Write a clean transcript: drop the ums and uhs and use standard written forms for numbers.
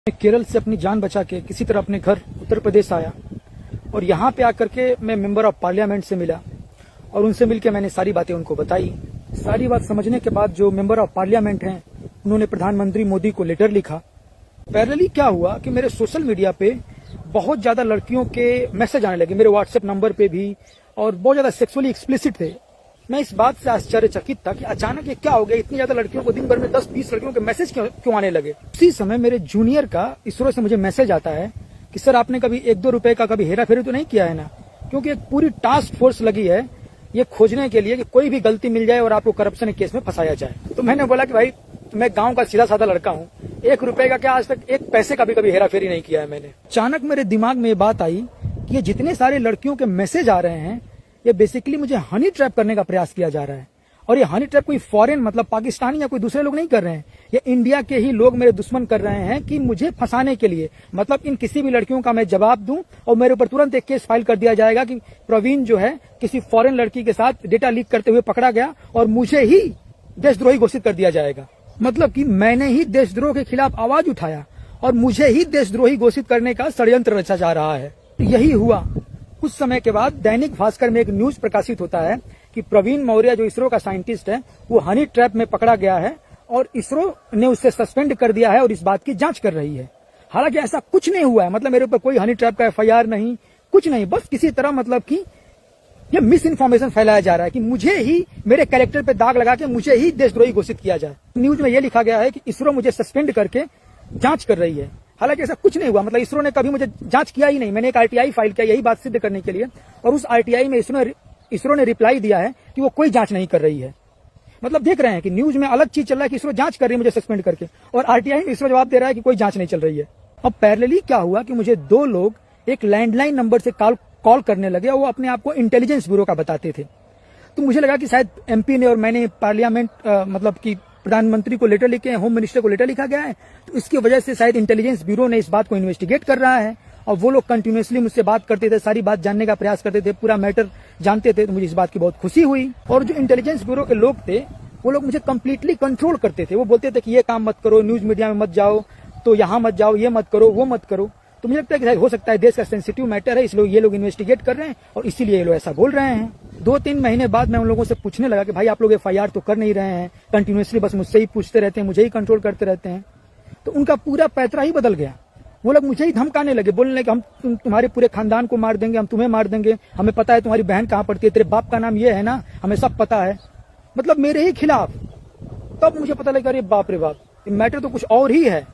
मैं केरल से अपनी जान बचा के किसी तरह अपने घर उत्तर प्रदेश आया और यहाँ पे आकर के मैं मेंबर ऑफ पार्लियामेंट से मिला और उनसे मिलकर मैंने सारी बातें उनको बताई। सारी बात समझने के बाद जो मेंबर ऑफ पार्लियामेंट हैं उन्होंने प्रधानमंत्री मोदी को लेटर लिखा। पैरेलली क्या हुआ कि मेरे सोशल मीडिया पे बहुत ज्यादा लड़कियों के मैसेज आने लगे, मेरे व्हाट्सएप नंबर पे भी, और बहुत ज्यादा सेक्सुअली एक्सप्लिसिट थे। मैं इस बात से आश्चर्यचकित था कि अचानक ये क्या हो गया, इतनी ज्यादा लड़कियों को दिन भर में 10-20 लड़कियों के मैसेज क्यों आने लगे। उसी समय मेरे जूनियर का इसरो से मुझे मैसेज आता है कि सर आपने कभी 1-2 रुपए का कभी हेरा फेरी तो नहीं किया है ना, क्योंकि एक पूरी टास्क फोर्स लगी है ये खोजने के लिए कि कोई भी गलती मिल जाए और आपको करप्शन के केस में फंसाया जाए। तो मैंने बोला कि भाई मैं गांव का सीधा साधा लड़का हूँ, 1 रुपए का क्या, आज तक 1 पैसे का भी कभी हेरा फेरी नहीं किया है मैंने। अचानक मेरे दिमाग में ये बात आई कि ये जितने सारे लड़कियों के मैसेज आ रहे हैं ये बेसिकली मुझे हनी ट्रैप करने का प्रयास किया जा रहा है। और ये हनी ट्रैप कोई फॉरेन मतलब पाकिस्तानी या कोई दूसरे लोग नहीं कर रहे हैं, ये इंडिया के ही लोग मेरे दुश्मन कर रहे हैं कि मुझे फंसाने के लिए। मतलब इन किसी भी लड़कियों का मैं जवाब दूं और मेरे ऊपर तुरंत एक केस फाइल कर दिया जाएगा कि प्रवीण जो है किसी फॉरेन लड़की के साथ डेटा लीक करते हुए पकड़ा गया और मुझे ही देशद्रोही घोषित कर दिया जाएगा। मतलब कि मैंने ही देशद्रोह के खिलाफ आवाज उठाया और मुझे ही देशद्रोही घोषित करने का षड्यंत्र रचा जा रहा है। यही हुआ। कुछ समय के बाद दैनिक भास्कर में एक न्यूज प्रकाशित होता है कि प्रवीण मौर्य जो इसरो का साइंटिस्ट है वो हनी ट्रैप में पकड़ा गया है और इसरो ने उसे सस्पेंड कर दिया है और इस बात की जांच कर रही है। हालांकि ऐसा कुछ नहीं हुआ है, मतलब मेरे ऊपर कोई हनी ट्रैप का FIR नहीं, कुछ नहीं, बस किसी तरह मतलब कि ये मिस इन्फॉर्मेशन फैलाया जा रहा है कि मुझे ही मेरे कैरेक्टर पे दाग लगा के मुझे ही देशद्रोही घोषित किया जाए। न्यूज में यह लिखा गया है कि इसरो मुझे सस्पेंड करके जांच कर रही है। हालांकि ऐसा कुछ नहीं हुआ, मतलब इसरो ने कभी मुझे जांच किया ही नहीं। मैंने एक RTI फाइल किया यही बात सिद्ध करने के लिए और उस RTI में इसरो ने रिप्लाई दिया है कि वो कोई जांच नहीं कर रही है। मतलब देख रहे हैं कि न्यूज में अलग चीज चल रहा है कि इसरो जांच कर रही है मुझे सस्पेंड करके, और RTI में इसरो जवाब दे रहा है कि कोई जांच नहीं चल रही है। अब पैरेलली क्या हुआ कि मुझे 2 लोग एक लैंडलाइन नंबर से कॉल करने लगे और वो अपने आप को इंटेलिजेंस ब्यूरो का बताते थे। तो मुझे लगा कि शायद MP ने और मैंने पार्लियामेंट मतलब कि प्रधानमंत्री को लेटर लिखे, होम मिनिस्टर को लेटर लिखा गया है, तो इसकी वजह से शायद इंटेलिजेंस ब्यूरो ने इस बात को इन्वेस्टिगेट कर रहा है। और वो लोग कंटिन्यूअसली मुझसे बात करते थे, सारी बात जानने का प्रयास करते थे, पूरा मैटर जानते थे। तो मुझे इस बात की बहुत खुशी हुई। और जो इंटेलिजेंस ब्यूरो के लोग थे वो लोग मुझे कंप्लीटली कंट्रोल करते थे। वो बोलते थे कि ये काम मत करो, न्यूज मीडिया में मत जाओ, तो यहाँ मत जाओ, ये मत करो, वो मत करो। तो मुझे लगता है कि हो सकता है देश का सेंसिटिव मैटर है, इसलिए ये लोग इन्वेस्टिगेट कर रहे हैं और इसीलिए ये लोग ऐसा बोल रहे हैं। 2-3 महीने बाद मैं उन लोगों से पूछने लगा कि भाई आप लोग FIR तो कर नहीं रहे हैं, कंटिन्यूअसली बस मुझसे ही पूछते रहते हैं, मुझे ही कंट्रोल करते रहते हैं। तो उनका पूरा पैतरा ही बदल गया। वो लोग मुझे ही धमकाने लगे, बोलने लगे हम तुम्हारे पूरे खानदान को मार देंगे, हम तुम्हें मार देंगे, हमें पता है तुम्हारी बहन कहाँ पड़ती है, तेरे बाप का नाम ये है ना, हमें सब पता है। मतलब मेरे ही खिलाफ। तब मुझे पता लगा अरे बाप रे बाप, मैटर तो कुछ और ही है।